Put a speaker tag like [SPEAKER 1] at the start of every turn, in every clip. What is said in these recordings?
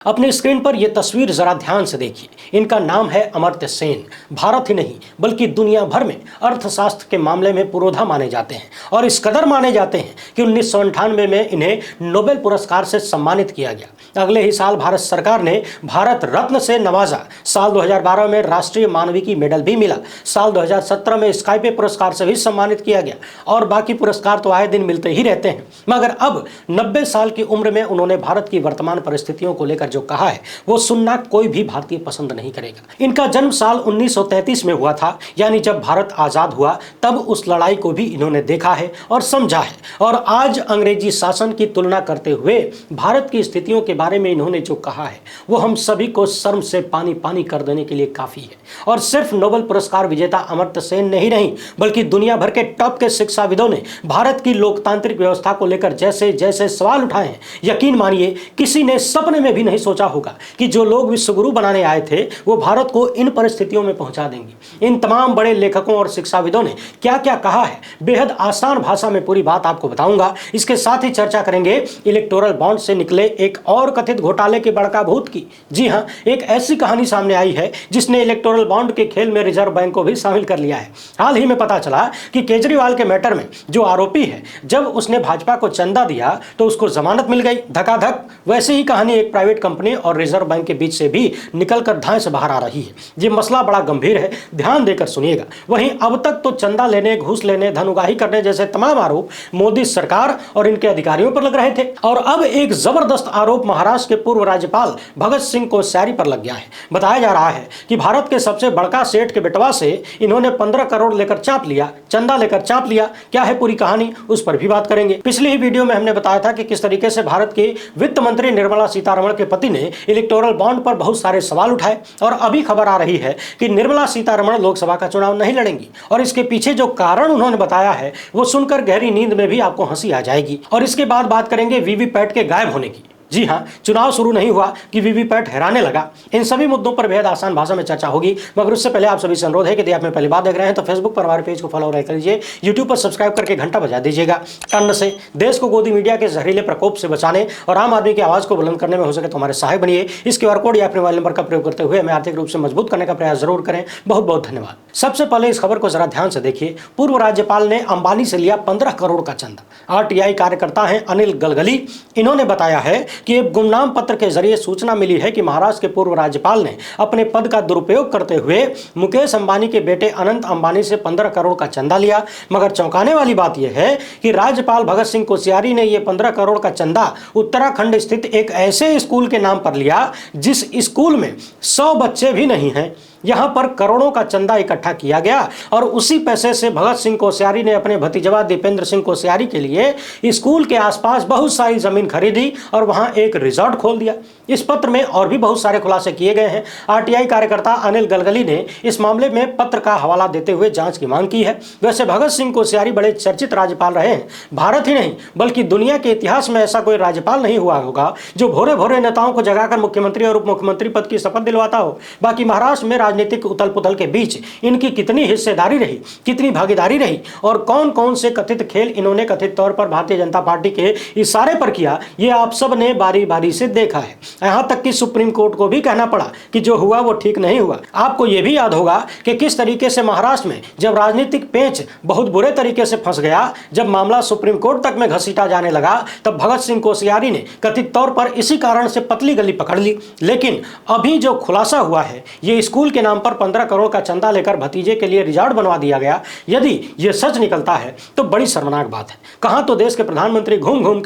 [SPEAKER 1] अपने स्क्रीन पर यह तस्वीर जरा ध्यान से देखिए। इनका नाम है अमर्त्य सेन। भारत ही नहीं बल्कि दुनिया भर में अर्थशास्त्र के मामले में पुरोधा माने जाते हैं और इस कदर माने जाते हैं कि 1998 में इन्हें नोबेल पुरस्कार से सम्मानित किया गया। अगले ही साल भारत सरकार ने भारत रत्न से नवाजा। साल 2012 में राष्ट्रीय मानविकी मेडल भी मिला। साल 2017 में स्काईपे पुरस्कार से भी सम्मानित किया गया और बाकी पुरस्कार तो आए दिन मिलते ही रहते हैं। मगर अब 90 साल की उम्र में उन्होंने भारत की वर्तमान परिस्थितियों को लेकर जो कहा है वो सुनना कोई भी भारतीय पसंद नहीं करेगा। इनका जन्म साल 1933 में हुआ था, यानी जब भारत आजाद हुआ तब उस लड़ाई को भी इन्होंने देखा है और समझा है। और आज अंग्रेजी शासन की तुलना करते हुए भारत की स्थितियों के बारे में इन्होंने जो कहा है वो हम सभी को शर्म से पानी पानी कर देने के लिए काफी है। और सिर्फ नोबेल पुरस्कार विजेता अमर्त्य सेन ने ही नहीं बल्कि दुनिया भर के टॉप के शिक्षाविदों ने भारत की लोकतांत्रिक व्यवस्था को लेकर जैसे जैसे सवाल उठाए हैं, यकीन मानिए किसी ने सपने में भी नहीं सोचा होगा कि जो लोग विश्वगुरु बनाने आए थे वो भारत को इन परिस्थितियों में पहुंचा देंगे। इन तमाम बड़े लेखकों और शिक्षाविदों ने क्या क्या कहा है, बेहद आसान भाषा में पूरी बात आपको बताऊंगा। इसके साथ ही चर्चा करेंगे इलेक्टोरल बॉन्ड से निकले एक और कथित घोटाले के बड़का भूत की। जी हां, एक ऐसी कहानी सामने आई है जिसने इलेक्टोरल बॉन्ड के खेल में रिजर्व बैंक को भी शामिल कर लिया है। हाल ही में पता चला कि केजरीवाल के मैटर में जो आरोपी है, जब उसने भाजपा को चंदा दिया तो उसको जमानत मिल गई धकाधक। वैसे ही कहानी एक प्राइवेट कंपनी और रिजर्व बैंक के बीच से भी निकलकर धाए से बाहर आ रही है। ये मसला बड़ा गंभीर है, ध्यान देकर सुनिएगा। वहीं अब तक तो चंदा लेने, घूस लेने, धन उगाही करने जैसे तमाम आरोप मोदी सरकार और इनके अधिकारियों पर लग रहे थे और अब एक जबरदस्त आरोप महाराष्ट्र के पूर्व राज्यपाल भगत सिंह कोश्यारी पर लग गया है। बताया जा रहा है कि भारत के सबसे बड़का सेठ के बेटवा से इन्होंने 15 करोड़ लेकर चाप लिया, चंदा लेकर चाप लिया। क्या है पूरी कहानी, उस पर भी बात करेंगे। पिछली ही वीडियो में हमने बताया था कि किस तरीके से भारत की वित्त मंत्री निर्मला सीतारमण के पति ने इलेक्टोरल बॉन्ड पर बहुत सारे सवाल उठाए और अभी खबर आ रही है कि निर्मला सीतारमण लोकसभा का चुनाव नहीं लड़ेंगी। और इसके पीछे जो कारण उन्होंने बताया है वो सुनकर गहरी नींद में भी आपको हंसी आ जाएगी। और इसके बाद बात करेंगे वीवीपैट के गायब होने की। जी हां, चुनाव शुरू नहीं हुआ कि वीवीपैट हैराने लगा। इन सभी मुद्दों पर बेहद आसान भाषा में चर्चा होगी। मगर उससे पहले आप सभी से अनुरोध है कि यदि आप में पहली बार देख रहे हैं तो फेसबुक पर हमारे पेज को फॉलो कर लीजिए, यूट्यूब पर सब्सक्राइब करके घंटा बजा दीजिएगा। टन से देश को गोदी मीडिया के जहरीले प्रकोप से बचाने और आम आदमी की आवाज को बुलंद करने में हो सके तो हमारे सहायक बनिए। इस QR कोड या अपने मोबाइल नंबर का प्रयोग करते हुए हमें आर्थिक रूप से मजबूत करने का प्रयास जरूर करें। बहुत बहुत धन्यवाद। सबसे पहले इस खबर को जरा ध्यान से देखिए। पूर्व राज्यपाल ने अंबानी से लिया 15 करोड़ का चंदा। RTI कार्यकर्ता हैं अनिल गलगली। इन्होंने बताया है कि एक गुमनाम पत्र के जरिए सूचना मिली है कि महाराष्ट्र के पूर्व राज्यपाल ने अपने पद का दुरुपयोग करते हुए मुकेश अंबानी के बेटे अनंत अंबानी से 15 करोड़ का चंदा लिया। मगर चौंकाने वाली बात यह है कि राज्यपाल भगत सिंह कोश्यारी ने यह 15 करोड़ का चंदा उत्तराखंड स्थित एक ऐसे स्कूल के नाम पर लिया जिस स्कूल में 100 बच्चे भी नहीं हैं। यहां पर करोड़ों का चंदा इकट्ठा किया गया और उसी पैसे से भगत सिंह कोश्यारी ने अपने भतीजवा दीपेंद्र सिंह कोश्यारी के लिए स्कूल के आसपास बहुत सारी जमीन खरीदी और वहां एक रिजॉर्ट खोल दिया। इस पत्र में और भी बहुत सारे खुलासे किए गए हैं। RTI कार्यकर्ता अनिल गलगली ने इस मामले में पत्र का हवाला देते हुए जांच की मांग की है। वैसे भगत सिंह कोश्यारी बड़े चर्चित राज्यपाल रहे हैं। भारत ही नहीं बल्कि दुनिया के इतिहास में ऐसा कोई राज्यपाल नहीं हुआ होगा जो भोरे भोरे नेताओं को जगाकर मुख्यमंत्री और उप मुख्यमंत्री पद की शपथ दिलवाता हो। बाकी महाराष्ट्र में राजनीतिक उथल पुथल के बीच इनकी कितनी हिस्सेदारी रही, कितनी भागीदारी रही और कौन कौन से कथित खेल इन्होंने कथित तौर पर भारतीय जनता पार्टी के इशारे पर किया, ये आप सब ने बारी बारी से देखा है। यहां तक कि सुप्रीम कोर्ट को भी कहना पड़ा कि जो हुआ वो ठीक नहीं हुआ। आपको यह भी याद होगा कि किस तरीके से महाराष्ट्र में जब राजनीतिक पेच बहुत बुरे तरीके से फंस गया, जब मामला सुप्रीम कोर्ट तक में घसीटा जाने लगा, तब भगत सिंह कोश्यारी ने कथित तौर पर इसी कारण से पतली गली पकड़ ली। लेकिन अभी जो खुलासा हुआ है, ये स्कूल के नाम पर 15 करोड़ का चंदा लेकर भतीजे के लिए रिजॉर्ट बनवा दिया गया। यदि यह सच निकलता है तो बड़ी शर्मनाक बात है। कहां तो देश के प्रधानमंत्री घूम घूम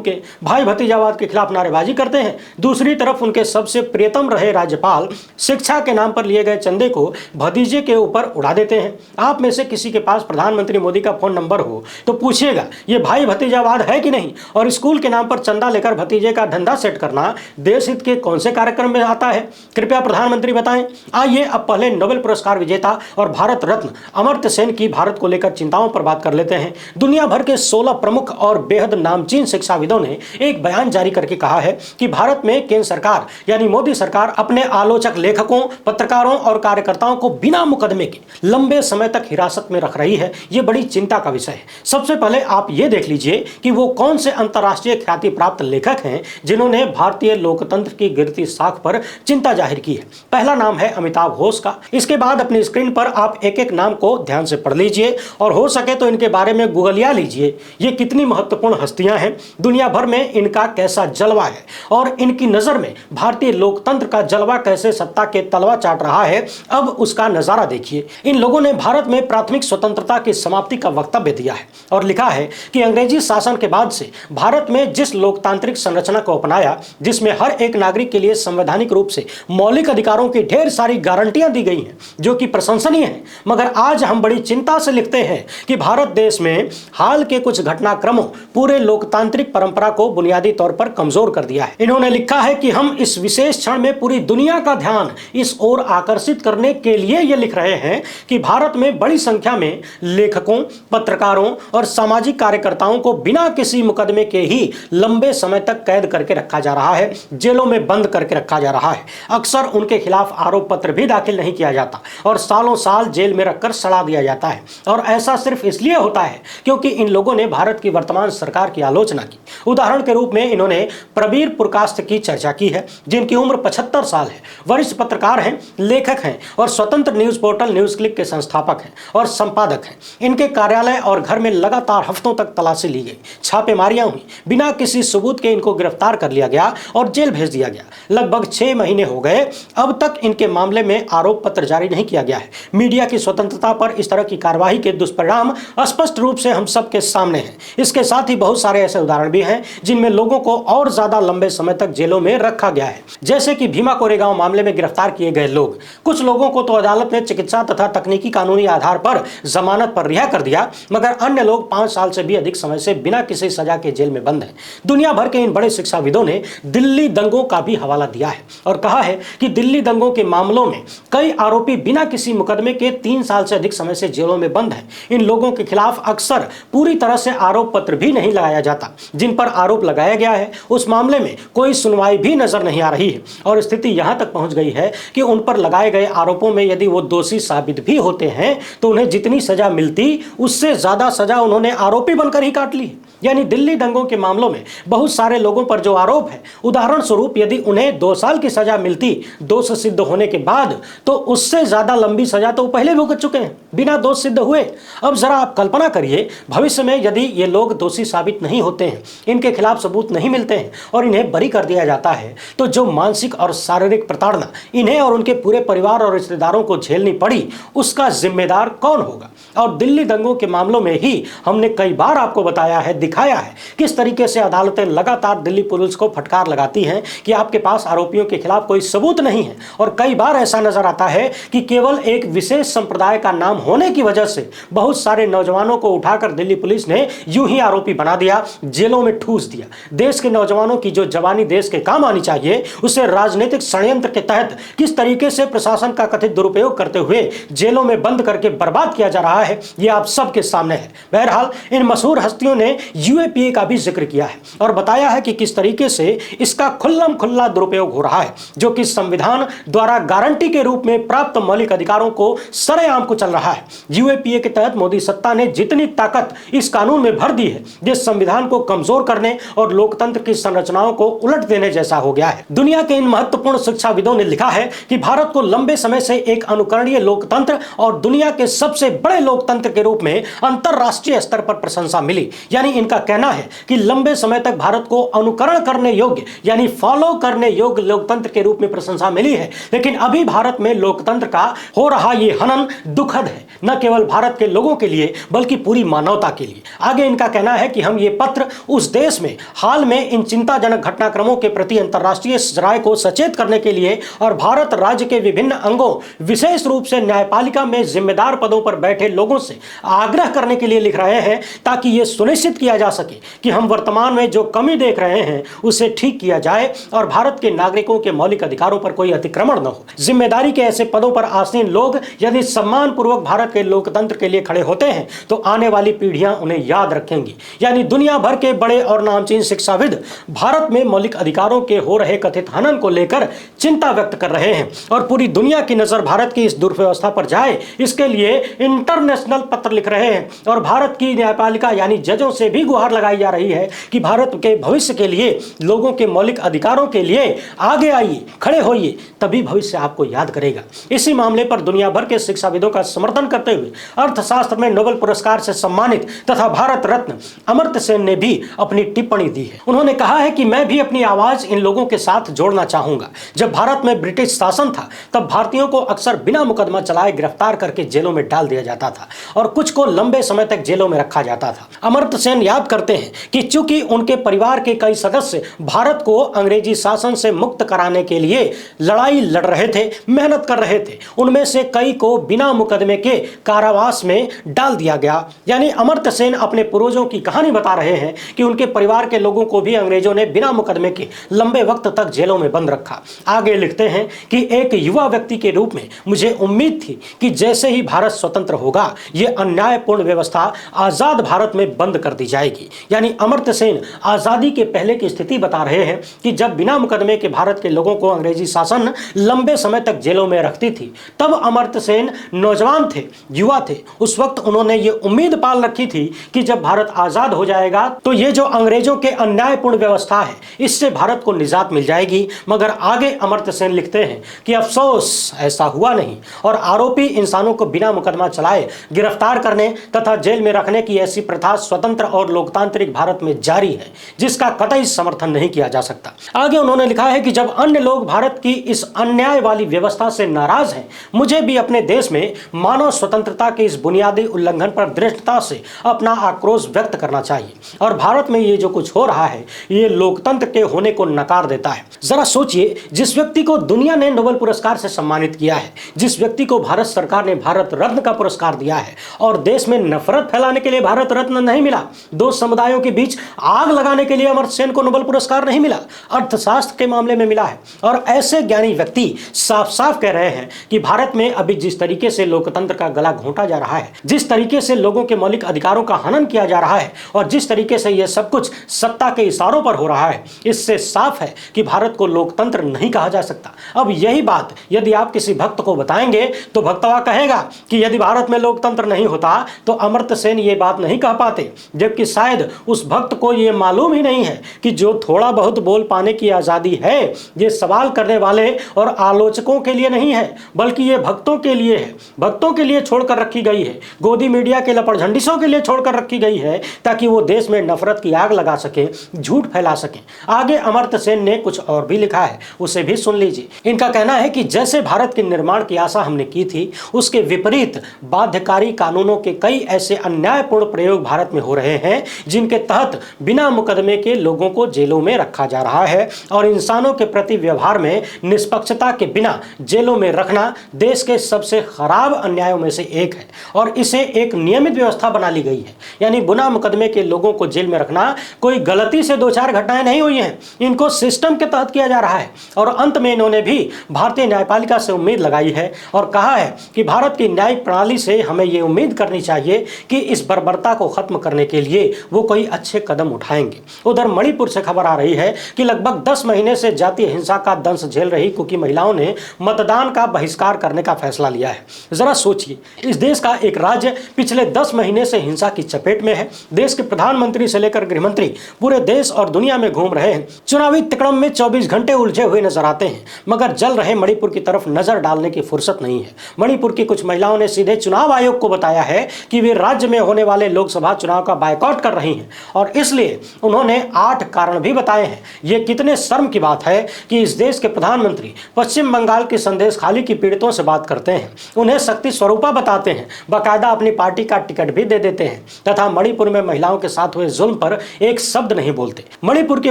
[SPEAKER 1] के भाई भतीजावाद के खिलाफ नारेबाजी करते हैं, दूसरी तरफ उनके सबसे प्रियतम रहे राज्यपाल शिक्षा के नाम पर लिए गए चंदे को भतीजे के ऊपर उड़ा देते हैं। आप में से किसी के पास प्रधानमंत्री मोदी का फोन नंबर हो तो पूछिएगा ये भाई भतीजावाद है कि नहीं। और स्कूल के नाम पर चंदा लेकर भतीजे का धंधा सेट करना देश हित के कौन से कार्यक्रम में आता है, कृपया प्रधानमंत्री बताएं। आइए आइए अब पहले नोबेल पुरस्कार विजेता और भारत रत्न अमर्त्य सेन की भारत को लेकर चिंताओं पर बात कर लेते हैं। दुनिया भर के 16 प्रमुख और बेहद नामचीन शिक्षाविदों ने एक बयान जारी करके कहा है कि भारत में केंद्र सरकार यानी मोदी सरकार अपने आलोचक, लेखकों, पत्रकारों और कार्यकर्ताओं को बिना मुकदमे के लंबे समय तक हिरासत में रख रही है। यह बड़ी चिंता का विषय है। सबसे पहले आप ये देख लीजिए कि वो कौन से अंतर्राष्ट्रीय ख्याति प्राप्त लेखक हैं जिन्होंने भारतीय लोकतंत्र की गिरती साख पर चिंता जाहिर की है। पहला नाम है अमिताभ घोष का। इसके बाद अपनी स्क्रीन पर आप एक एक नाम को ध्यान से पढ़ लीजिए और हो सके तो इनके बारे में गूगलिया लीजिए। ये कितनी महत्वपूर्ण हस्तियां हैं, दुनिया भर में इनका कैसा जलवा है और इनकी नजर में भारतीय लोकतंत्र का जलवा कैसे सत्ता के तलवा चाट रहा है, अब उसका नजारा देखिए। इन लोगों ने भारत में प्राथमिक स्वतंत्रता की समाप्ति का वक्तव्य दिया है और लिखा है कि अंग्रेजी शासन के बाद से भारत में जिस लोकतांत्रिक संरचना को अपनाया, जिसमें हर एक नागरिक के लिए संवैधानिक रूप से मौलिक अधिकारों की ढेर सारी गारंटियां दी गई हैं, जो कि प्रशंसनीय है, मगर आज हम बड़ी चिंता से लिखते हैं कि भारत देश में हाल के कुछ घटनाक्रमों पूरे लोकतांत्रिक परंपरा को बुनियादी तौर पर कमजोर कर दिया है। इन्होंने लिखा है कि हम इस विशेष क्षण में पूरी दुनिया का ध्यान इस ओर आकर्षित करने के लिए ये लिख रहे हैं कि भारत में बड़ी संख्या में लेखकों, पत्रकारों और सामाजिक कार्यकर्ताओं को बिना किसी मुकदमे के ही लंबे समय तक कैद करके रखा जा रहा है, जेलों में बंद करके रखा जा रहा है। अक्सर उनके खिलाफ आरोप पत्र भी दाखिल नहीं किया जाता और सालों साल जेल में रखकर सड़ा दिया जाता है। और ऐसा सिर्फ इसलिए होता है क्योंकि इन लोगों ने भारत की वर्तमान सरकार की आलोचना की। उदाहरण के रूप में इन्होंने प्रबीर पुरकास्त की चर्चा की है, जिनकी उम्र 75 साल है, वरिष्ठ पत्रकार हैं, लेखक हैं और स्वतंत्र न्यूज पोर्टल न्यूज क्लिक के संस्थापक हैं और संपादक हैं। इनके कार्यालय और घर में लगातार हफ्तों तक तलाशी ली गई, छापेमारियां हुई, बिना किसी सबूत के इनको गिरफ्तार कर लिया गया और जेल भेज दिया गया। लगभग 6 महीने हो गए, अब तक इनके मामले में आरोप पत्र जारी नहीं किया गया है। मीडिया की स्वतंत्रता पर इस तरह की कार्यवाही के दुष्परिणाम स्पष्ट रूप से हम सबके सामने हैं। इसके साथ ही बहुत सारे ऐसे उदाहरण भी हैं जिनमें लोगों को और ज्यादा लंबे समय तक जेलों में रखा गया है, जैसे कि भीमा कोरेगांव मामले में गिरफ्तार किए गए लोग। कुछ लोगों को तो अदालत ने चिकित्सा तथा तकनीकी कानूनी आधार पर जमानत पर रिहा कर दिया, मगर अन्य लोग 5 साल से भी अधिक समय से बिना किसी सजा के जेल में बंद हैं। दुनिया भर के इन बड़े शिक्षाविदों ने दिल्ली दंगों का भी हवाला दिया है और कहा है कि दिल्ली दंगों के मामलों में कई आरोपी बिना किसी मुकदमे के 3 साल से अधिक समय से जेलों में बंद हैं। इन लोगों के खिलाफ अक्सर पूरी तरह से आरोप पत्र भी नहीं लगाया जाता। जिन पर आरोप लगाया गया है उस मामले में कोई सुनवाई भी नजर नहीं आ रही है और स्थिति यहां तक पहुंच गई है कि उन पर लगाए गए आरोपों में यदि वो दोषी साबित भी होते हैं तो उन्हें जितनी सजा मिलती उससे ज्यादा सजा उन्होंने आरोपी बनकर ही काट ली। यानी दिल्ली दंगों के मामलों में बहुत सारे लोगों पर जो आरोप है, उदाहरण स्वरूप यदि उन्हें 2 साल की सजा मिलती दोष सिद्ध होने के बाद, तो उससे ज्यादा लंबी सजा तो पहले भुगत चुके हैं बिना दोष सिद्ध हुए। अब जरा आप कल्पना करिए, भविष्य में यदि ये लोग दोषी साबित नहीं होते हैं, इनके खिलाफ सबूत नहीं मिलते हैं और इन्हें बरी कर दिया जाता है, तो जो मानसिक और शारीरिक प्रताड़ना इन्हें और उनके पूरे परिवार और रिश्तेदारों को झेलनी पड़ी, उसका जिम्मेदार कौन होगा। और दिल्ली दंगों के मामलों में ही हमने कई बार आपको बताया है, दिखाया है किस तरीके से अदालतें लगातार दिल्ली पुलिस को फटकार लगाती हैं कि आपके पास आरोपियों के खिलाफ कोई सबूत नहीं है। और कई बार ऐसा नजर आता है कि केवल एक विशेष संप्रदाय का नाम होने की वजह से बहुत सारे नौजवानों को उठाकर दिल्ली पुलिस ने यूं ही आरोपी बना दिया, जेलों में ठूस दिया। देश के नौजवानों की जो जवानी देश के काम आनी चाहिए, उसे राजनीतिक षड्यंत्र के तहत किस तरीके से प्रशासन का कथित दुरुपयोग करते हुए जेलों में बंद करके बर्बाद किया जा रहा है, यह आप सबके सामने है। बहरहाल इन मशहूर हस्तियों ने यूएपीए का भी जिक्र किया है और बताया है कि किस तरीके से इसका खुल्लम खुल्ला दुरुपयोग हो रहा है, जो कि संविधान द्वारा गारंटी के रूप में प्राप्त मौलिक अधिकारों को सरेआम कुचल रहा है। यूएपीए के तहत मोदी सत्ता ने जितनी ताकत इस कानून में भर दी है, जिस संविधान को कमजोर करने और लोकतंत्र की संरचनाओं को उलट देने जैसा हो गया है। दुनिया के इन महत्वपूर्ण शिक्षाविदों ने लिखा है कि भारत को लंबे समय से एक अनुकरणीय लोकतंत्र और दुनिया के सबसे बड़े लोकतंत्र के रूप में अंतरराष्ट्रीय स्तर पर प्रशंसा मिली। यानी इनका कहना है कि लंबे समय तक भारत को अनुकरण करने योग्य यानी फॉलो करने योग्य लोकतंत्र के रूप में प्रशंसा मिली है, लेकिन अभी भारत में लोकतंत्र का हो रहा ये हनन दुखद है, न केवल भारत के लोगों के लिए बल्कि पूरी मानवता के लिए। आगे इनका कहना है कि हम ये पत्र उस देश में हाल में इन चिंताजनक घटनाक्रमों के प्रति अंतर्राष्ट्रीय राय को सचेत करने के लिए और भारत राज्य के विभिन्न अंगों, विशेष रूप से न्यायपालिका में जिम्मेदार पदों पर बैठे लोगों से आग्रह करने के लिए लिख रहे हैं, ताकि यह सुनिश्चित किया जा सके कि हम वर्तमान में जो कमी देख रहे हैं उसे ठीक किया जाए और भारत के नागरिकों के मौलिक अधिकारों पर कोई अतिक्रमण न हो। जिम्मेदारी के ऐसे पदों पर आसीन लोग यदि सम्मानपूर्वक भारत के लोकतंत्र के लिए खड़े होते हैं तो आने वाली पीढ़ियां उन्हें याद रखेंगी। यानी दुनिया भर के बड़े और नामचीन शिक्षाविद भारत में मौलिक अधिकारों के हो रहे कथित हनन को लेकर चिंता व्यक्त कर रहे हैं और पूरी दुनिया की नजर भारत की इस दुर्व्यवस्था पर जाए, इसके लिए इंटरनेशनल पत्र लिख रहे हैं और भारत की न्यायपालिका यानी जजों से भी गुहार लगाई जा रही है कि भारत के भविष्य के लिए, लोगों के मौलिक अधिकारों के लिए आगे आइए, खड़े होइए, तभी भविष्य आपको याद करेगा। इसी मामले पर दुनिया भर के शिक्षाविदों का समर्थन करते हुए अर्थशास्त्र में नोबेल पुरस्कार से सम्मानित तथा भारत रत्न अमर्त्य सेन ने भी अपनी टिप्पणी दी है। उन्होंने कहा है कि मैं भी अपनी आवाज इन लोगों के साथ जोड़ना चाहूंगा। जब भारत में ब्रिटिश शासन था तब भारतीयों को अक्सर बिना मुकदमा चलाए गिरफ्तार करके जेलों में डाल दिया जाता था और कुछ को लंबे समय तक जेलों में रखा जाता था। अमर्त्य सेन याद करते हैं कि चूंकि उनके परिवार के कई सदस्य भारत को अंग्रेजी शासन से मुक्त कराने के लिए लड़ाई लड़ रहे थे, मेहनत कर रहे थे, उनमें से कई को बिना मुकदमे के कारावास में डाल दिया गया। यानी अमर्त्य सेन अपने पूर्वजों की कहानी बता रहे हैं कि उनके परिवार के लोगों को भी अंग्रेजों ने बिना मुकदमे के लंबे वक्त तक जेलों में बंद रखा। आगे लिखते हैं कि एक युवा व्यक्ति के रूप में मुझे उम्मीद थी कि जैसे ही भारत स्वतंत्र होगा यह अन्यायपूर्ण व्यवस्था आजाद भारत में बंद कर दी जाएगी। यानी अमर्त्य सेन आजादी के पहले की स्थिति बता रहे हैं कि जब बिना मुकदमे के भारत के लोगों को अंग्रेजी शासन लंबे समय तक जेलों में रखती थी, तब अमर्त्य सेन नौजवान थे, युवा थे। उस वक्त उन्होंने ये उम्मीद पाल रखी थी कि जब भारत आजाद हो जाएगा तो ये जो अंग्रेजों के अन्यायपूर्ण व्यवस्था है इससे भारत को निजात मिल जाएगी। मगर आगे अमर्त्य सेन लिखते हैं कि अफसोस ऐसा हुआ नहीं और आरोपी इंसानों को बिना मुकदमा चलाए गिरफ्तार करने तथा जेल में रखने की ऐसी प्रथा स्वतंत्र और लोकतांत्रिक भारत में जारी है जिसका कतई समर्थन नहीं किया जा सकता। आगे उन्होंने लिखा है कि जब अन्य लोग भारत की इस अन्याय वाली व्यवस्था से नाराज हैं, मुझे भी अपने देश में मानव स्वतंत्रता के इस बुनियादी उल्लंघन पर दृढ़ता से अपना आक्रोश व्यक्त करना चाहिए और भारत में ये जो कुछ हो रहा है ये लोकतंत्र के होने को नकार देता है। जरा सोचिए, जिस व्यक्ति को दुनिया ने नोबेल पुरस्कार से सम्मानित किया है, जिस व्यक्ति को भारत सरकार ने भारत रत्न का पुरस्कार दिया है और देश में नफरत फैलाने के लिए भारत रत्न नहीं मिला, दो समुदायों के बीच आग लगाने के लिए अमर्त्य सेन को नोबेल पुरस्कार नहीं मिला, अर्थशास्त्र के मामले में मिला है। और ऐसे ज्ञानी व्यक्ति साफ साफ कह रहे हैं कि भारत में अभी जिस तरीके से लोकतंत्र का गला घोंटा जा रहा है, जिस तरीके से लोगों के मौलिक अधिकारों का हनन किया जा रहा है और जिस तरीके से यह सब कुछ सत्ता के इशारों पर हो रहा है, इससे साफ है कि भारत को लोकतंत्र नहीं कहा जा सकता। अब यही बात यदि आप किसी भक्त को बताएंगे तो भक्तवा कहेगा कि यदि भारत में लोकतंत्र नहीं होता तो अमर्त्य सेन ये बात नहीं कह पाते, जबकि शायद उस भक्त को यह मालूम ही नहीं है कि जो थोड़ा बहुत बोल पाने की आजादी है ये सवाल करने वाले और आलोचकों के लिए नहीं है, बल्कि ये भक्तों के लिए है, भक्तों के लिए छोड़कर रखी गई है, गोदी मीडिया के लपड़झंडिसों के लिए छोड़कर रखी गई है ताकि वो देश में नफरत की आग लगा सके, झूठ फैला सके। आगे अमर्त्य सेन ने कुछ और भी लिखा है, उसे भी सुन लीजिए। इनका कहना है कि जैसे भारत के निर्माण की आशा हमने की थी उसके विपरीत बाध्यकारी कानूनों के कई ऐसे अन्यायपूर्ण प्रयोग भारत में हो रहे हैं जिनके तहत बिना मुकदमे के लोगों को जेलों में रखा जा रहा है और इंसानों के प्रति व्यवहार में निष्पक्षता के बिना जेलों में रखना देश के सबसे खराब अन्यायों में से एक है और इसे एक नियमित व्यवस्था बना ली गई है। यानी बिना मुकदमे के लोगों को जेल में रखना कोई गलती से दो चार घटनाएं नहीं हुई हैं, इनको सिस्टम के तहत किया जा रहा है। और अंत में इन्होंने भी भारतीय न्यायपालिका से उम्मीद लगाई है और कहा है कि भारत की न्यायिक प्रणाली से हमें ये उम्मीद करनी चाहिए कि इस बर्बरता को खत्म करने के लिए वो कोई अच्छे कदम उठाएंगे। उधर मणिपुर से खबर आ रही है कि लगभग 10 महीने से जातीय हिंसा का दंश झेल रही कुकी महिलाओं ने मतदान का बहिष्कार करने का फैसला लिया है। जरा सोचिए, इस देश का एक राज्य पिछले 10 महीने से हिंसा की चपेट में है। देश के प्रधानमंत्री से लेकर गृहमंत्री पूरे देश और दुनिया में घूम रहे हैं, चुनावी तिकड़म में 24 घंटे उलझे हुए नजर आते हैं, मगर जल रहे मणिपुर की तरफ नजर डालने की फुर्सत नहीं है। मणिपुर की कुछ महिलाओं ने सीधे चुनाव आयोग को बताया है कि वे राज्य में होने वाले लोकसभा चुनाव का बायकॉट कर रही हैं और इसलिए उन्होंने 8 कारण भी बताए हैं। ये कितने शर्म की बात है कि इस देश के प्रधानमंत्री पश्चिम बंगाल की संदेश खाली की पीड़ितों से बात करते हैं, उन्हें शक्ति स्वरूपा बताते हैं, बाकायदा अपनी पार्टी का टिकट भी दे देते हैं तथा मणिपुर में महिलाओं के साथ हुए जुल्म पर एक शब्द नहीं बोलते। मणिपुर की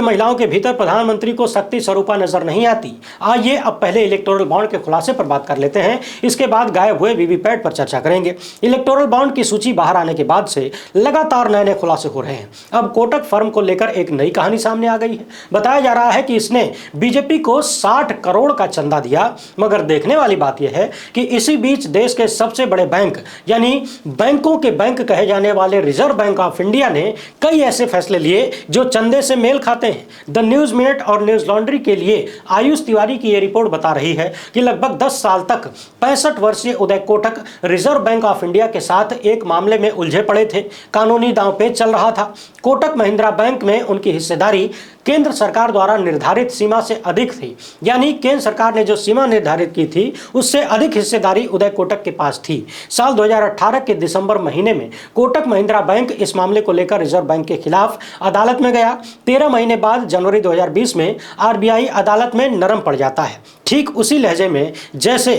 [SPEAKER 1] महिलाओं के भीतर प्रधानमंत्री को शक्ति स्वरूपा नजर नहीं आती। आइए अब पहले इलेक्टोरल बॉन्ड के खुलासे पर बात कर लेते हैं, इसके बाद गायब हुए वीवीपैट पर चर्चा करेंगे। इलेक्टोरल बॉन्ड की सूची बाहर आने के बाद से लगातार नए नए खुलासे से हो रहे हैं। अब कोटक फर्म को लेकर एक नई कहानी सामने आ गई है। बताया जा रहा है कि इसने बीजेपी को 60 करोड़ का चंदा दिया, मगर देखने वाली बात यह है कि इसी बीच देश के सबसे बड़े बैंक यानी बैंकों के बैंक कहे जाने वाले रिजर्व बैंक ऑफ इंडिया ने कई ऐसे फैसले लिए जो चंदे से मेल खाते हैं। द न्यूज मिनट और न्यूज लॉन्ड्री के लिए आयुष तिवारी की यह रिपोर्ट बता रही है कि लगभग 10 साल तक 65 वर्षीय Uday Kotak Reserve Bank of India के साथ एक मामले में उलझे पड़े थे। कानूनी दांवपेच चल रहा था। कोटक महिंद्रा बैंक में उनकी हिस्सेदारी केंद्र सरकार द्वारा निर्धारित सीमा से अधिक थी, यानी केंद्र सरकार ने जो सीमा निर्धारित की थी उससे अधिक हिस्सेदारी उदय कोटक के पास थी। साल 2018 के दिसंबर महीने में कोटक महिंद्रा बैंक इस मामले को लेकर रिजर्व बैंक के खिलाफ अदालत में गया। 13 महीने बाद जनवरी 2020 में आरबीआई अदालत में नरम पड़ जाता है, ठीक उसी लहजे में जैसे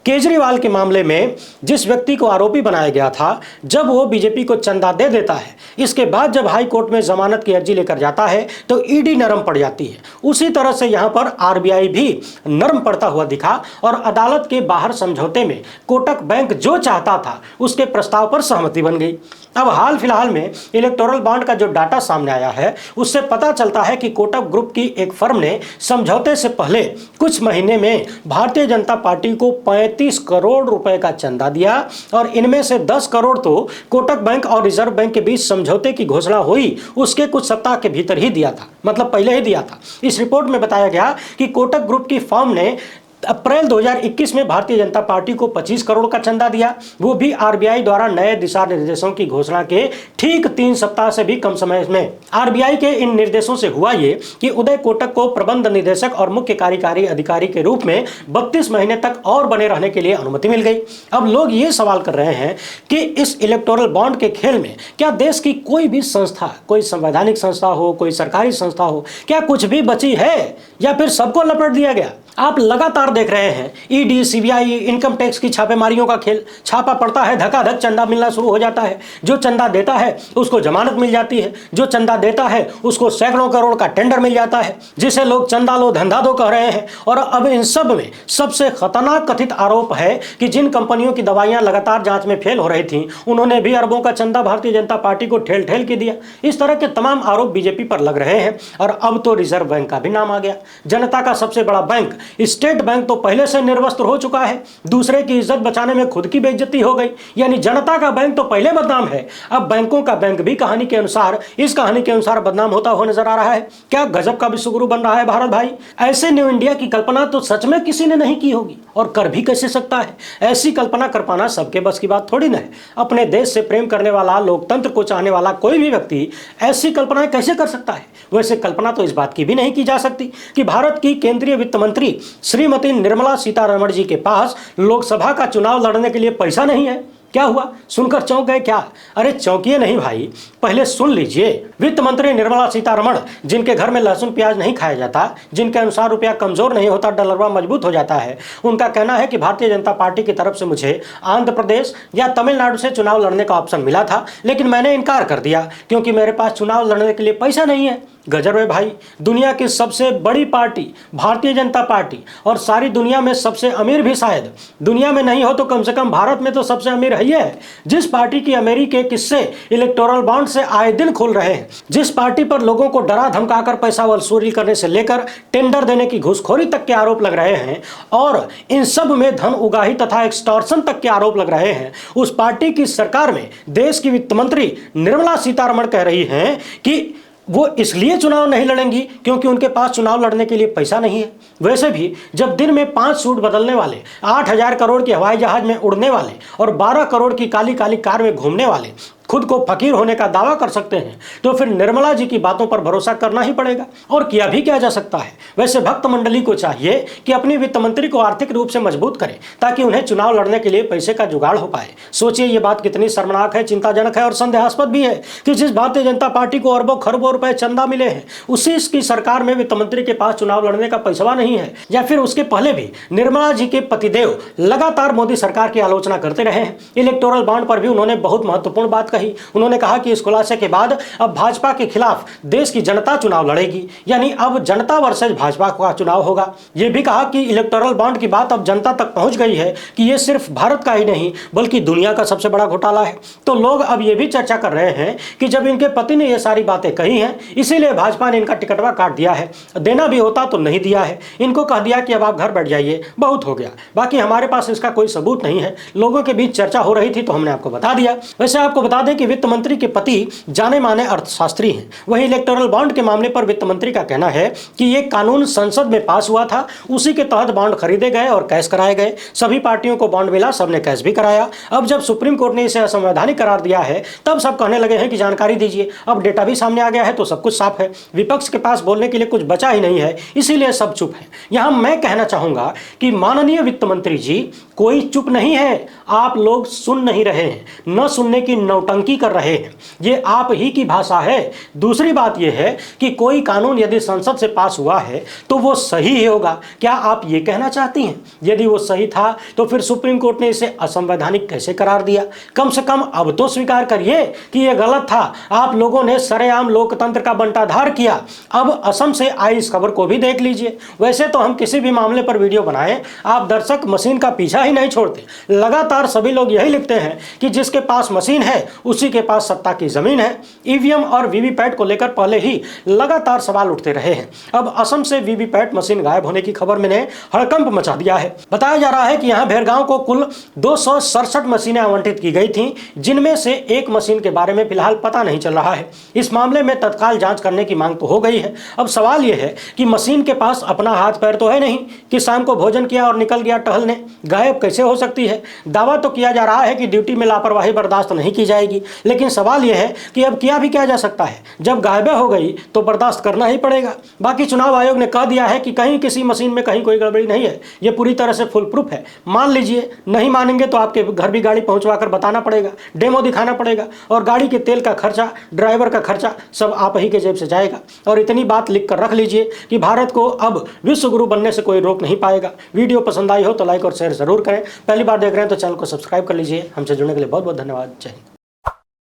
[SPEAKER 1] केजरीवाल के मामले में जिस व्यक्ति को आरोपी बनाया गया था, जब वो बीजेपी को चंदा दे देता है, इसके बाद जब हाई कोर्ट में जमानत की अर्जी लेकर जाता है तो ईडी नरम पड़ जाती है। उसी तरह से यहाँ पर आरबीआई भी नरम पड़ता हुआ दिखा और अदालत के बाहर समझौते में कोटक बैंक जो चाहता था उसके प्रस्ताव पर सहमति बन गई। अब हाल फिलहाल में इलेक्टोरल बॉन्ड का जो डाटा सामने आया है उससे पता चलता है कि कोटक ग्रुप की एक फर्म ने समझौते से पहले कुछ महीने में भारतीय जनता पार्टी को 35 करोड़ रुपए का चंदा दिया और इनमें से 10 करोड़ तो कोटक बैंक और रिजर्व बैंक के बीच समझौते की घोषणा हुई उसके कुछ सप्ताह के भीतर ही दिया था, मतलब पहले ही दिया था। इस रिपोर्ट में बताया गया कि कोटक ग्रुप की फर्म ने अप्रैल 2021 में भारतीय जनता पार्टी को 25 करोड़ का चंदा दिया, वो भी आरबीआई द्वारा नए दिशा निर्देशों की घोषणा के ठीक 3 सप्ताह से भी कम समय में। आरबीआई के इन निर्देशों से हुआ ये कि उदय कोटक को प्रबंध निदेशक और मुख्य कार्यकारी अधिकारी के रूप में 32 महीने तक और बने रहने के लिए अनुमति मिल गई। अब लोग ये सवाल कर रहे हैं कि इस इलेक्टोरल बॉन्ड के खेल में क्या देश की कोई भी संस्था, कोई संवैधानिक संस्था हो, कोई सरकारी संस्था हो, क्या कुछ भी बची है या फिर सबको लपेट दिया गया? आप लगातार देख रहे हैं ईडी, सीबीआई, इनकम टैक्स की छापेमारियों का खेल। छापा पड़ता है, धकाधक चंदा मिलना शुरू हो जाता है। जो चंदा देता है उसको जमानत मिल जाती है, जो चंदा देता है उसको सैकड़ों करोड़ का टेंडर मिल जाता है, जिसे लोग चंदा लो धंधा दो कह रहे हैं। और अब इन सब में सबसे खतरनाक कथित आरोप है कि जिन कंपनियों की दवाइयां लगातार जांच में फेल हो रही थी उन्होंने भी अरबों का चंदा भारतीय जनता पार्टी को ठेल ठेल के दिया। इस तरह के तमाम आरोप बीजेपी पर लग रहे हैं। और अब तो रिजर्व बैंक का भी नाम आ गया। जनता का सबसे बड़ा बैंक स्टेट बैंक तो पहले से निर्वस्त्र हो चुका है, दूसरे की इज्जत बचाने में खुद की बेइज्जती हो गई, यानी जनता का बैंक तो पहले बदनाम है, अब बैंकों का बैंक भी कहानी के अनुसार, इस कहानी के अनुसार बदनाम होता हुआ नजर आ रहा है। क्या गजब का विश्वगुरु बन रहा है भारत भाई। ऐसे न्यू इंडिया की कल्पना तो सच में किसी ने नहीं की होगी और कर भी कैसे सकता है। ऐसी कल्पना कर पाना सबके बस की बात थोड़ी ना है। अपने देश से प्रेम करने वाला, लोकतंत्र को चाहने वाला कोई भी व्यक्ति ऐसी कल्पनाएं कैसे कर सकता है। वैसे कल्पना तो इस बात की भी नहीं की जा सकती कि भारत की केंद्रीय वित्त मंत्री श्रीमती निर्मला सीतारमण जी के पास लोकसभा का चुनाव लड़ने के लिए पैसा नहीं है। क्या हुआ, सुनकर चौंक गए क्या? अरे चौंकिए नहीं भाई, पहले सुन लीजिए। वित्त मंत्री निर्मला सीतारमण, जिनके घर में लहसुन प्याज नहीं खाया जाता, जिनके अनुसार रुपया कमजोर नहीं होता, डॉलरवा मजबूत हो जाता है, उनका कहना है कि भारतीय जनता पार्टी की तरफ से मुझे आंध्र प्रदेश या तमिलनाडु से चुनाव लड़ने का ऑप्शन मिला था, लेकिन मैंने इनकार कर दिया क्योंकि मेरे पास चुनाव लड़ने के लिए पैसा नहीं है। गजब है भाई। दुनिया की सबसे बड़ी पार्टी भारतीय जनता पार्टी और सारी दुनिया में सबसे अमीर भी, शायद दुनिया में नहीं हो तो कम से कम भारत में तो सबसे अमीर है ये, जिस पार्टी की अमीरी के किस्से इलेक्टोरल बॉन्ड से आए दिन खुल रहे हैं, जिस पार्टी पर लोगों को डरा धमकाकर पैसा वसूली करने से लेकर टेंडर देने की घूसखोरी तक के आरोप लग रहे हैं और इन सब में धन उगाही तथा एक्सटॉर्शन तक के आरोप लग रहे हैं, उस पार्टी की सरकार में देश की वित्त मंत्री निर्मला सीतारमण कह रही हैं कि वो इसलिए चुनाव नहीं लड़ेंगी क्योंकि उनके पास चुनाव लड़ने के लिए पैसा नहीं है। वैसे भी जब दिन में 5 सूट बदलने वाले, 8,000 करोड़ के हवाई जहाज में उड़ने वाले और 12 करोड़ की काली काली कार में घूमने वाले खुद को फकीर होने का दावा कर सकते हैं, तो फिर निर्मला जी की बातों पर भरोसा करना ही पड़ेगा। और किया भी क्या जा सकता है। वैसे भक्त मंडली को चाहिए कि अपनी वित्त मंत्री को आर्थिक रूप से मजबूत करें ताकि उन्हें चुनाव लड़ने के लिए पैसे का जुगाड़ हो पाए। सोचिए ये बात कितनी शर्मनाक है, चिंताजनक है और संदेहास्पद भी है कि जिस भारतीय जनता पार्टी को अरबों खरबों रुपए चंदा मिले हैं, उसी की सरकार में वित्त मंत्री के पास चुनाव लड़ने का पैसा नहीं है। या फिर उसके पहले भी निर्मला जी के पतिदेव लगातार मोदी सरकार की आलोचना करते रहे हैं। इलेक्टोरल बॉन्ड पर भी उन्होंने बहुत महत्वपूर्ण बात कही कही। उन्होंने कहा कि इस खुलासे के बाद अब भाजपा के खिलाफ देश की जनता चुनाव लड़ेगी, यानी अब जनता वर्सेज भाजपा का चुनाव होगा। यह भी कहा कि इलेक्टोरल बॉन्ड की बात अब जनता तक पहुंच गई है कि यह सिर्फ भारत का ही नहीं बल्कि दुनिया का सबसे बड़ा घोटाला है। तो लोग अब यह भी चर्चा कर रहे हैं कि जब इनके पति ने यह सारी बातें कही हैं, इसीलिए भाजपा ने इनका टिकटवा काट दिया है। देना भी होता तो नहीं दिया है, इनको कह दिया कि अब आप घर बैठ जाइए, बहुत हो गया। बाकी हमारे पास इसका कोई सबूत नहीं है, लोगों के बीच चर्चा हो रही थी तो हमने आपको बता दिया। वैसे आपको बता दें कि वित्त मंत्री के पति जाने माने अर्थशास्त्री हैं। वहीं इलेक्टोरल बॉन्ड के मामले पर वित्त मंत्री का कहना है कि ये कानून संसद में पास हुआ था, उसी के तहत बॉन्ड खरीदे गए और कैश कराए गए। सभी पार्टियों को बॉन्ड मिला, सबने कैश भी कराया। अब जब सुप्रीम कोर्ट ने इसे असंवैधानिक करार दिया है तब सब कहने लगे हैं कि जानकारी दीजिए। अब डेटा भी सामने आ गया है तो सब कुछ साफ है। विपक्ष के पास बोलने के लिए कुछ बचा ही नहीं है, इसीलिए सब चुप है। यहां मैं कहना चाहूंगा कि माननीय वित्त मंत्री जी, कोई चुप नहीं है, आप लोग सुन नहीं रहे हैं, न सुनने की नौटंकी कर रहे हैं, ये आप ही की भाषा है। दूसरी बात यह है कि कोई कानून यदि संसद से पास हुआ है तो वो सही ही होगा। क्या आप ये कहना चाहती हैं यदि वो सही था तो फिर सुप्रीम कोर्ट ने इसे असंवैधानिक कैसे करार दिया? कम से कम अब तो स्वीकार करिए कि यह गलत था। आप लोगों ने सरेआम लोकतंत्र का बंटाधार किया। अब असम से आई इस खबर को भी देख लीजिए। वैसे तो हम किसी भी मामले पर वीडियो बनाएं, आप दर्शक मशीन का पीछा ही नहीं छोड़ते। लगातार सभी लोग यही लिखते हैं कि जिसके पास मशीन है उसी के पास सत्ता की जमीन है। ईवीएम और वीवीपैट को लेकर पहले ही लगातार सवाल उठते रहे हैं। अब असम से वीवीपैट मशीन गायब होने की खबर मैंने हड़कंप मचा दिया है। बताया जा रहा है कि यहां भेरगांव को कुल 267 मशीनें आवंटित की गई थीं, जिनमें से एक मशीन के बारे में फिलहाल पता नहीं चल रहा है। इस मामले में तत्काल जांच करने की मांग तो हो गई है। अब सवाल यह है कि मशीन के पास अपना हाथ पैर तो है नहीं कि शाम को भोजन किया और निकल गया टहलने, गायब कैसे हो सकती है? दावा तो किया जा रहा है कि ड्यूटी में लापरवाही बर्दाश्त नहीं की जाएगी, लेकिन सवाल यह है कि अब किया भी क्या जा सकता है? जब गायब हो गई तो बर्दाश्त करना ही पड़ेगा। बाकी चुनाव आयोग ने कह दिया है कि कहीं किसी मशीन में कहीं कोई गड़बड़ी नहीं है, यह पूरी तरह से फुल प्रूफ है। मान लीजिए, नहीं मानेंगे तो आपके घर भी गाड़ी पहुंचवा कर बताना पड़ेगा, डेमो दिखाना पड़ेगा, और गाड़ी के तेल का खर्चा, ड्राइवर का खर्चा सब आप ही के जेब से जाएगा। और इतनी बात लिख कर रख लीजिए कि भारत को अब विश्व गुरु बनने से कोई रोक नहीं पाएगा। वीडियो पसंद आई हो तो लाइक और शेयर जरूर करें। पहली बार देख रहे हैं तो चैनल को सब्सक्राइब कर लीजिए। हमसे जुड़ने के लिए बहुत बहुत धन्यवाद। जय हिंद।